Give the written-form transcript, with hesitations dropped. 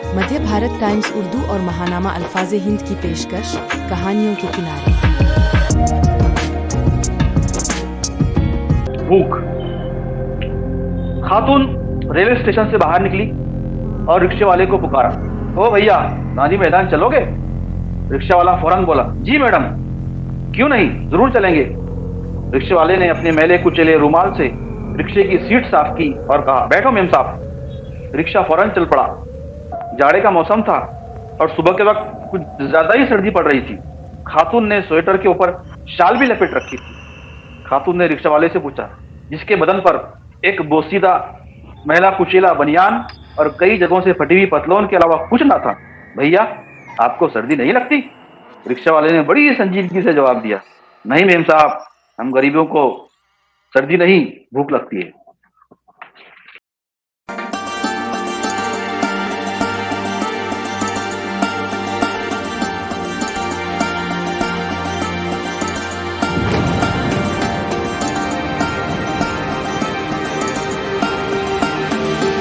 मध्य Bharat times Urdu और महानामा अल्फाज़े हिंद की पेशकश, कहानियों के किनारे। भूख। खातून रेलवे स्टेशन से बाहर निकली और रिक्शे वाले को पुकारा, ओ भैया, गांधी मैदान चलोगे? रिक्शा वाला फौरन बोला, जी मैडम, क्यों नहीं, जरूर चलेंगे। रिक्शे वाले ने अपने मैले कुचले रुमाल से रिक्शे की सीट साफ की और कहा, बैठो मेम साहब। रिक्शा फौरन चल पड़ा। जाड़े का मौसम था और सुबह के वक्त कुछ ज्यादा ही सर्दी पड़ रही थी। खातून ने स्वेटर के ऊपर शाल भी लपेट रखी थी। खातून ने रिक्शा वाले से पूछा, जिसके बदन पर एक बोसीदा महिला कुचेला बनियान और कई जगहों से फटी हुई पतलून के अलावा कुछ ना था, भैया आपको सर्दी नहीं लगती? रिक्शा वाले ने बड़ी संजीदगी से जवाब दिया, नहीं मेम साहब, हम गरीबों को सर्दी नहीं, भूख लगती है।